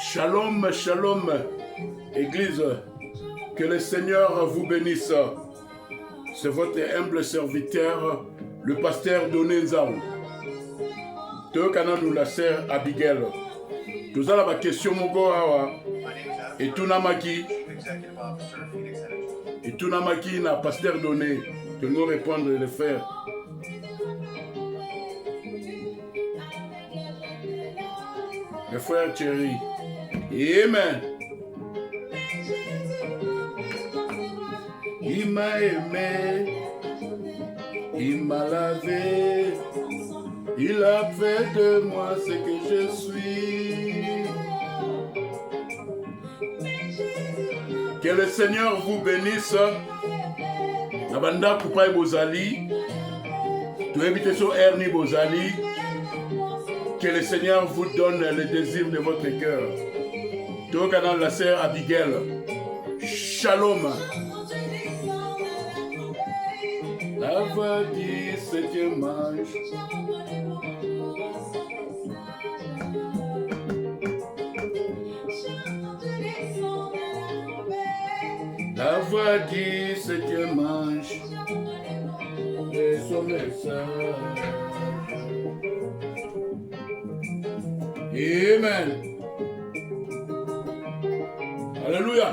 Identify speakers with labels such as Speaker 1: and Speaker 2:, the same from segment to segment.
Speaker 1: Shalom, shalom, Église, que le Seigneur vous bénisse. C'est votre humble serviteur, le pasteur Doné Nzaou. Tout le nous la sœur Abigail. Tout à la question moko awa et tout namaki na pasteur Doné de nous répondre les frères. Les frères Thierry. Amen. Il m'a aimé, il m'a lavé, il a fait de moi ce que je suis. Que le Seigneur vous bénisse. Nabanda Koupaï Bozali, tu habites sur Erni Bozali. Que le Seigneur vous donne le désir de votre cœur. Tout le canal la sœur Abigail. Shalom. La voix du 7e manche. La voix du 7e manche. Et son message. Amen. Alléluia.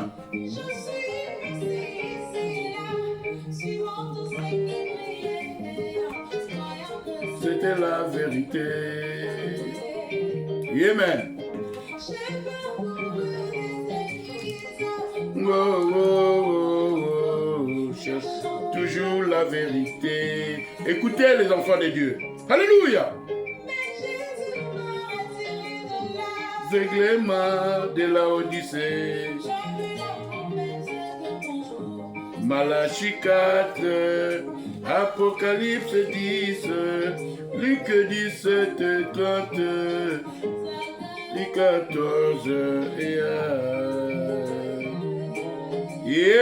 Speaker 1: C'était la vérité. Amen. Oh, oh, oh, oh. Cherche toujours la vérité. Écoutez les enfants de Dieu. Alléluia. Règlement de la Odyssée. Malachie 4, Apocalypse 10, Luc 17, 30, Luc 14 et 1.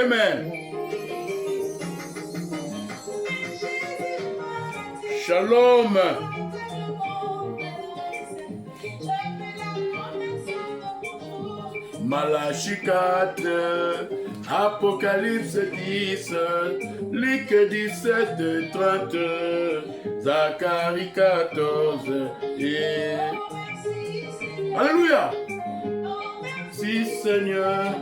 Speaker 1: Amen. Shalom. Malachie 4, Apocalypse 10, Luc 17, 30, Zacharie 14 et... Alléluia! Si Seigneur,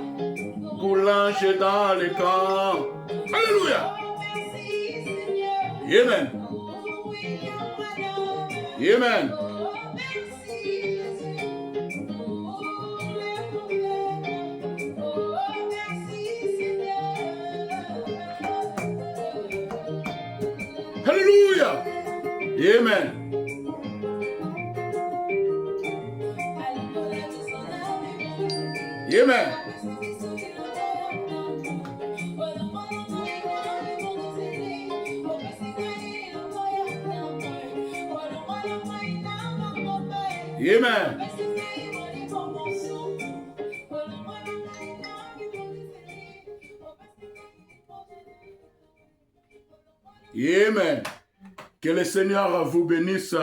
Speaker 1: boulanger dans les camps. Alléluia! Amen. Amen. Alléluia. Amen. Amen. Amen. Amen. Que le Seigneur vous bénisse.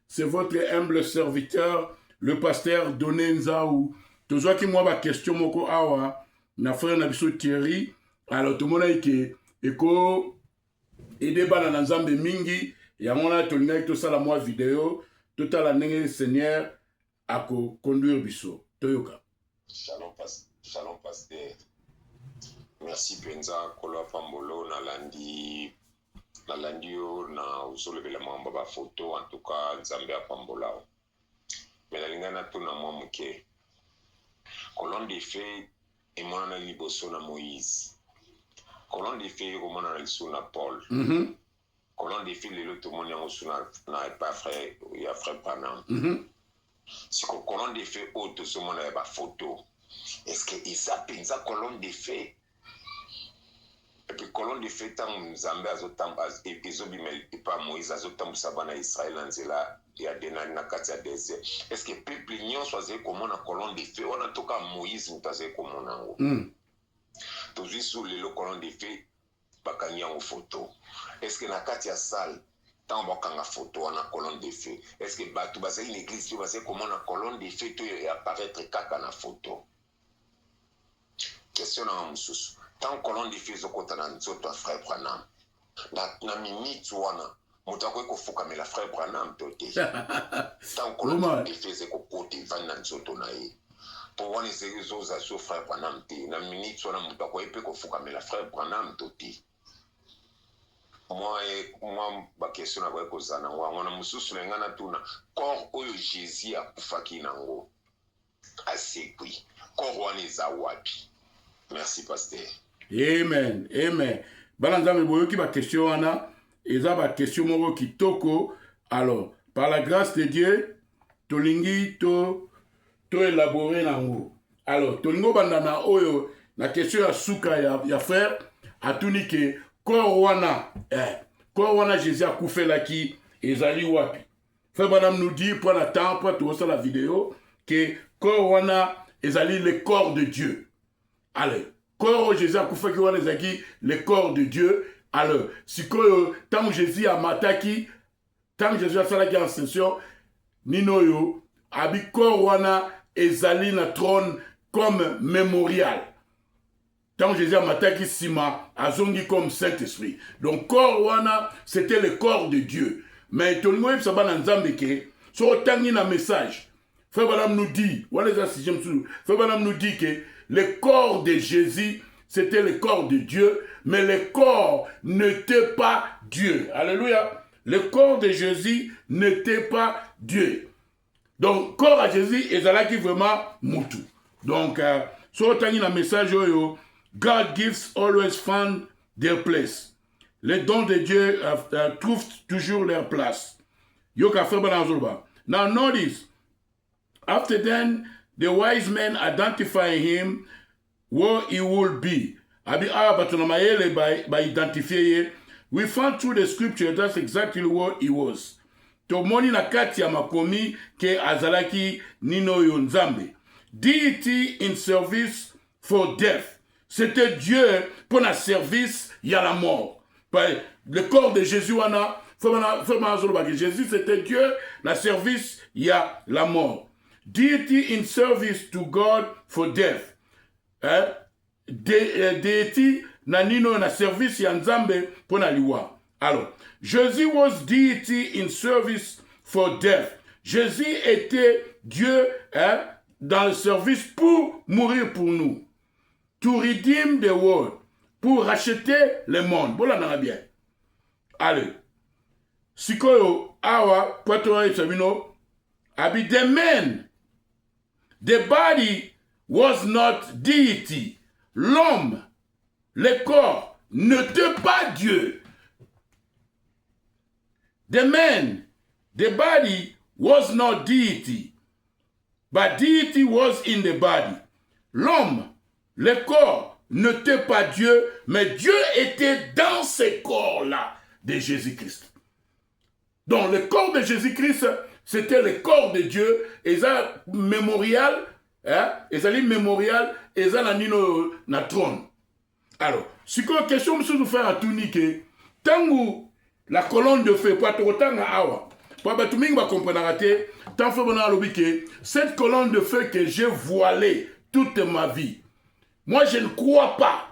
Speaker 1: C'est votre humble serviteur, le pasteur Doné Nzaou. Toujours qui moi ma question moko awa na frère na biso Thierry. Alors tout le monde que eko aider bana na nzambe mingi ya mona tolinga to sala moi vidéo tout à la ndenge Seigneur ako conduire biso. Toyoka.
Speaker 2: Shalom pasteur. Merci Benza Kolo Pambolo na landio na usolevela mamba ba photo en tout cas Nzambe apambolao. Mais la lingana to na mwa muke. Colonne des faits et mona liboso na Moïse. Colonne des faits ko mona liso na Paul. Colonne des faits le to mona liso na pas frère ya frère Panam. Si colonne des faits autre so mona ba photo. Est-ce que Isa pensa colonne des faits? Et puis colonne de fait tant Nzambe azotamba episobi mais pas Moïse azotambu sabana Israël anzela ya denani na kati ya désert. Est-ce que peuple nyonso azali komona colonne de fait on a toka Moïse mutaze komona ngo. Tozwi sur le colonne de fait bakangi en photo. Est-ce que na kati ya salle tant bakanga photo wana colonne de feu est-ce que bato bazali une église to bazali komona colonne de feu to apparaître kaka na photo question na mosusu tant colonne de feu ezokota na nzoto ya frère Branham na minute wana moto akoki kofukamela frère Branham to te tant colonne de feu ezokokota evandi na nzoto na ye po wana ezoza so frère Branham te na minute wana moto akoki mpe kofukamela frère Branham to te moi ba question na kwa kozana wana mususu na ngana tuna corps oyo Jésus akufaki nango asekwi corps wana eza wapi? Merci pasteur.
Speaker 1: Amen, amen. Bana nzambe boyoki ba question wana eza ba question moko kitoko. Alors par la grâce de Dieu tolingi to élaborer nango. Alors tolingo bandana oyo na question ya suka ya frère atuni ke corps wana Jésus akufelaki ezali wapi? Frère Branham nous dit pour la temps pour tout la vidéo que corps wana ezali le corps de Dieu. Alors corps Jésus akufaki wana ezali le corps de Dieu. Alors sikoyo tant Jésus amataki tant Jésus asalaki en session ninoyo abi corps wana ezali na trône comme mémorial. Tant Jésus a mataki sima, azongi comme Saint-Esprit. Donc, corps wana, c'était le corps de Dieu. Mais tout le monde sait pas dans Zambéke, sur tangi na message. Frère Branham nous dit, Frère Branham nous dit que le corps de Jésus, c'était le corps de Dieu, mais le corps n'était pas Dieu. Alléluia. Le corps de Jésus n'était pas Dieu. Donc, corps à Jésus, est là qui vraiment moutou. Donc, sur tangi na message yo, God gives always found their place. Les dons de Dieu trouvent toujours leur place. Now notice, after then, the wise men identify him where he will be. We found through the scripture that's exactly what he was. Tomoni na kati ya makomi ke azalaki nino yonzambe. Deity in service for death. C'était Dieu pour le service, il y a la mort. Le corps de Jésus, Jésus c'était Dieu, le service, il y a la mort. Deity in service to God for death. Deity nanino na service ya nzambe pour na liwa. Alors, Jésus was deity in service for death. Jésus était Dieu dans le service pour mourir pour nous. To redeem the world, pour racheter le monde. Bon, là, bien. Allez. Sikoyo, awa, poitoa et sabino, abi the man, the body was not deity. L'homme, le corps, n'était pas Dieu. The man, the body was not deity, but deity was in the body. L'homme, le corps n'était pas Dieu, mais Dieu était dans ce corps-là de Jésus-Christ. Donc le corps de Jésus-Christ, c'était le corps de Dieu, et ça mémorial, et ça mémorial, et ça na trône. Alors, si une question monsieur nous faire à tout niquer, tant que la colonne de feu, pour autant à awa, pour que tout le monde va comprendre rater, tant que cette colonne de feu que j'ai voilée toute ma vie. Moi, je ne crois pas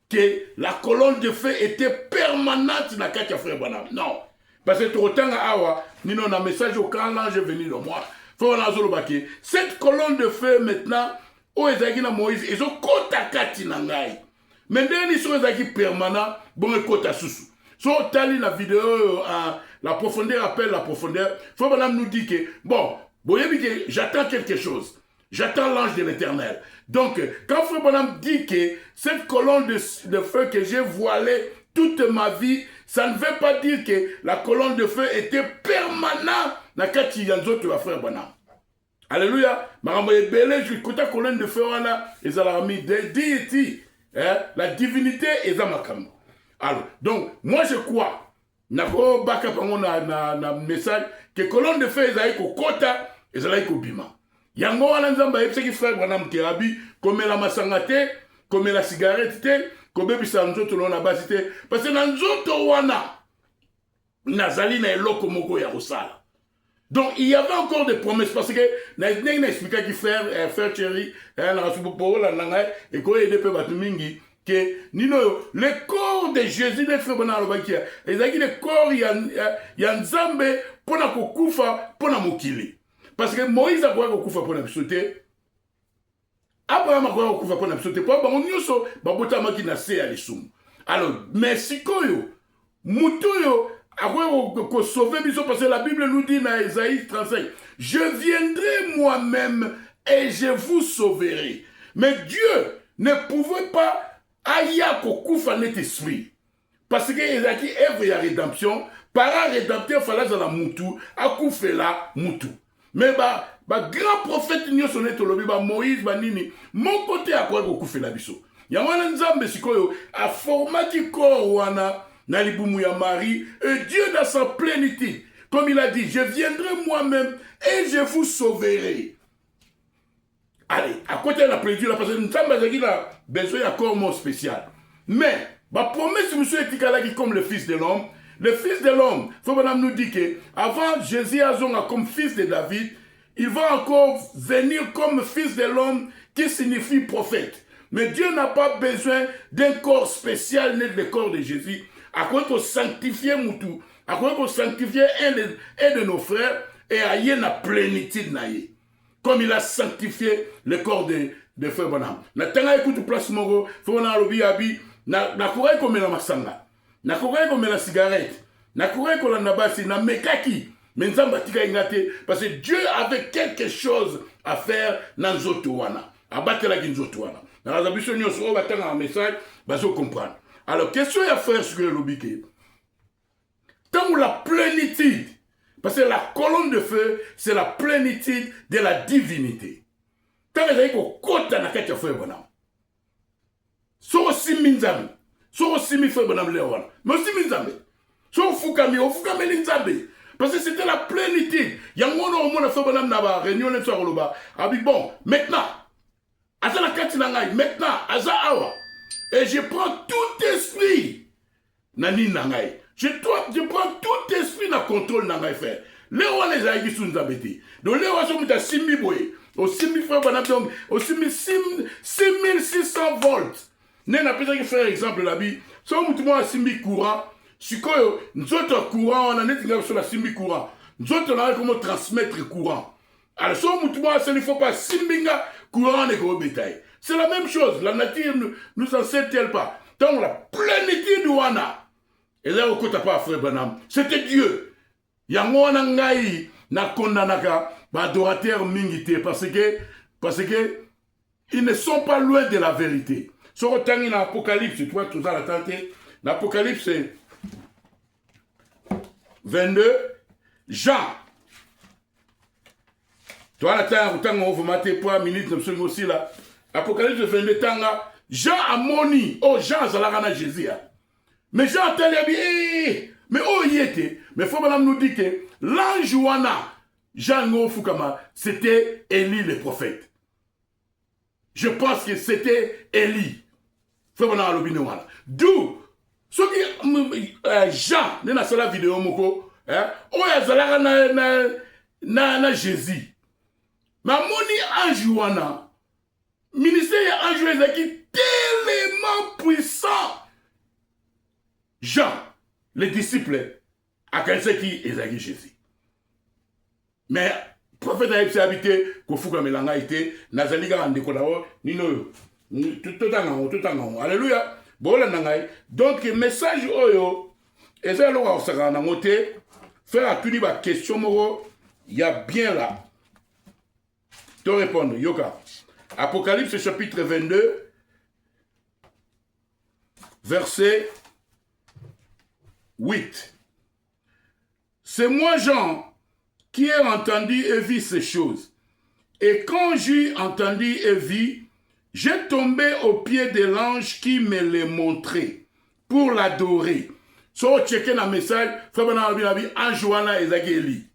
Speaker 1: que la colonne de feu était permanente dans le frère Branham. Non. Parce que tout autant à Awa, nous avons un message au quand l'ange est venu de moi. Cette colonne de feu maintenant, où est Moïse, ils ont kota kati nangai. Maintenant, ils sont permanents, bon, et kota susu. So, tali la vidéo, la profondeur appelle la profondeur. Frère Branham nous dit que, bon, j'attends quelque chose. J'attends l'ange de l'Éternel. Donc, quand Frère Branham dit que cette colonne de feu que j'ai voilée toute ma vie, ça ne veut pas dire que la colonne de feu était permanente dans kati yanzo tu Frère Branham. Alléluia. Marambo ebele côté colonne de feu wana ezalami deity, la divinité ezamakambo. Alors, donc moi je crois nako baka pango na message que colonne de feu ezali ko kota ezali ko bima. Yango wana nzamba yepseki frère Branham Kerabi komela masanga te, komela cigarette te, kobebisa nzoto lona basi te, parce que na nzoto wana nazali na eloko moko ya kosala. Donc il y avait encore des promesses parce que n'a expliqué qui frère chéri na rasupo pola nanga et ko aider pe batu mingi que nino le corps de Jésus ne fait bana lobakia ezaki le corps ya nzambe pona kokufa pona mokili parce que Moïse a kokufa pona bisote Abraham a kokufa pona bisote po bango nyuso babota maki na se ya lisumu. Alors mais sikoyo mutoyo qu'on sauver biso parce que la Bible nous dit dans Ésaïe 35, je viendrai moi-même et je vous sauverai. Mais Dieu ne pouvait pas aya kokufa net esprit parce que ezaki œuvre ya rédemption para rédempteur fala za la mutu akufela mutu. Mais grand prophète nyoso net lobi ba Moïse ba nini mon côté akwa kokufela biso. Ya wana nzambe sikoyo a formati corps wana na libumu ya Marie, et Dieu dans sa plénitude, comme il a dit, je viendrai moi-même et je vous sauverai. Allez, à côté de la plénitude, parce que nous avons besoin d'un corps spécial. Mais, ma promesse, monsieur est comme le Fils de l'homme. Le Fils de l'homme, il faut que nous dire que avant Jésus a comme fils de David, il va encore venir comme Fils de l'homme qui signifie prophète. Mais Dieu n'a pas besoin d'un corps spécial, ni le corps de Jésus. À quoi qu'on sanctifie Moutou, à quoi qu'on sanctifie un de nos frères et à y la plénitude naïe. Comme il a sanctifié le corps de Frère Bonham. Na tanga écoute place moro, faut na lobi abi, na courir comme la masanga, na courir comme la cigarette, na courir comme la nabasi, na mekaki, mais nzamba tika ingate, parce que Dieu avait quelque chose à faire dans Zotowana, à battre la Ginzotowana. Dans la zabiso nyoso, batanga un message, baso comprendre. Alors, question à faire sur le lobby. Tant la plénitude, parce que la colonne de feu, c'est la plénitude de la divinité. Tant que vous avez côté na kati feu bonam. So aussi minzambe. So aussi mi feu bonam lewana. Mais aussi minzambe. So fukami minzambe. Parce que c'était la plénitude. Yangono au monde feu bonam na ba réunion le soir loba. Abi bon, maintenant. Asa la kati na ngai, maintenant, asa awa. Et je prends tout esprit. Nani nangai. Je prends tout esprit dans le contrôle nangai faire. Les rois les aïgis sont abétés. Donc les rois sont mis à 6000 boyés. Au 6000 frères banabdom. Au 6600 volts. N'est n'a pas que faire exemple la vie. Si on m'a à 6000 courants. Si nous autres courants, on a net sur la 6000 courants. Nous autres on a comment transmettre courant. Alors si on m'a il ne faut pas 6000 courants et gros bétail. C'est la même chose. La nature ne nous enseigne-t-elle pas? Tant la plénitude wana. Et là, au côté pas frère Branham. C'était Dieu. Yangwana ngai na kondanaka ba adorateur mingité parce que ils ne sont pas loin de la vérité. Sur le temps dans l'Apocalypse, tu vois tout ça la tente. L'Apocalypse c'est 22 Jean. Tu vois la temps on va mater pour minute nous aussi là. Apocalypse 22 tanga Jean a moni oh Jean zalana Jésus. Mais Jean a dit mais oh y était mais faut madame nous dit que l'ange wana Jean Fukama c'était Élie le prophète. Je pense que c'était Élie. Faut madame l'opinion wana. D'où ce qui Jean dans la vidéo moko hein oh ya zalana na Jésus. Ma moni ange wana ministère ange ezaki tellement puissant. Jean, les disciples, à quelqu'un qui est Jésus. Mais le prophète a été habité, qu'il faut que Melanga été, Nazaliga en décodao, Nino, tout en alléluia. Bon, donc, message oyo, et ça, on s'est noté, faire à tout la question, il y a bien là. Te répondre, Yoka. Apocalypse chapitre 22, verset 8. C'est moi, Jean, qui ai entendu et vu ces choses. Et quand j'ai entendu et vu, j'ai tombé aux pieds de l'ange qui me les montrait pour l'adorer. So, checker le message, ange wana ezaki Eli.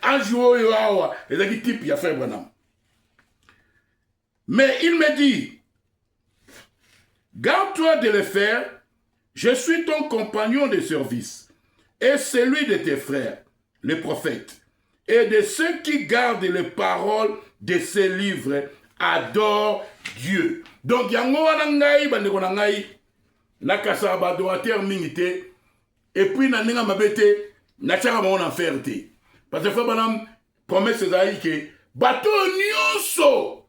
Speaker 1: Ange oyo awa ezaki type ya frère Branham. Mais il me dit, garde-toi de le faire. Je suis ton compagnon de service. et celui de tes frères, les prophètes, et de ceux qui gardent les paroles de ces livres, adore Dieu. Donc, yango wana ngai, bandeko na ngai, nakasa ba adorateur mingi te, et puis na ninga mabete, na tchaka ba on en faire te. Parce que banam promesse ezali ke bato nyonso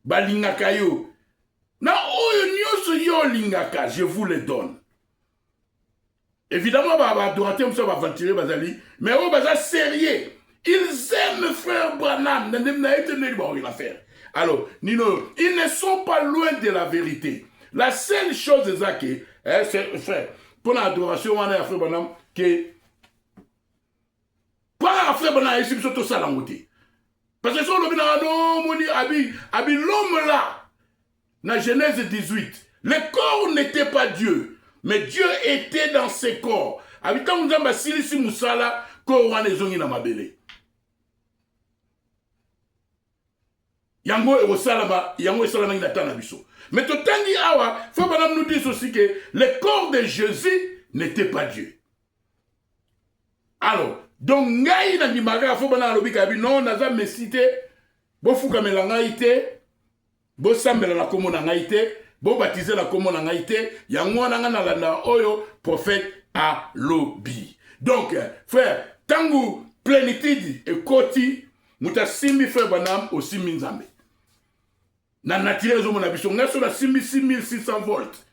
Speaker 1: balingaka yo. Na oyo nyonso yo lingaka, je vous le donne. Évidemment, adorateur ça va aventurer bazali, mais oh baza sérieux. Ils aiment frère Branham, alors, Nino, ils ne sont pas loin de la vérité. La seule chose c'est que, frère, pour l'adoration, on a frère Branham, que pas frère Branham, ici, surtout ça la moitié. Parce que si on a dit, l'homme là, dans Genèse 18, le corps n'était pas Dieu, mais Dieu était dans ses corps. Habitant nous avons silisi musala, corps on est zongi na mabele. Yango esalama, yango esalama ina tana biso. Mais totangi awa, faut madame nous dire aussi que le corps de Jésus n'était pas Dieu. Alors, donc ngai na ndimaga faut bana lobika bi non naza mesite, bo fuka melanga ite, bo sambela la komo na ngai te, bo baptiser la komo na ngai te, yango na nga na landa oyo prophète a lobi. Donc frère, tangu plénitude et koti muta simbi frère Branham aussi minzambe. Na naturel zo mona biso ngaso na 6600 volts.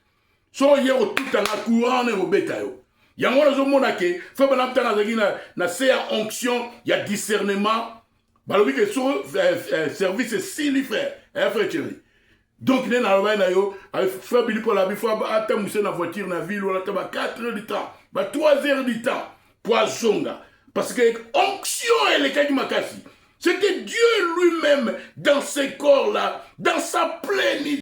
Speaker 1: So yero tout en courant ne robeta yo. Yango na zo mona ke frère Branham tanga zaki na séa onction, il y a discernement. Balobi que son service sili frère, frère chéri. Donc né na roba na yo, frère Billy pour la bi fois ata musse na voiture na ville wala taba 4 heures du temps, ba 3 heures du temps pour zonga parce que onction elle est kaki makasi. C'est que Dieu lui-même, dans ses corps-là, dans sa plénitude,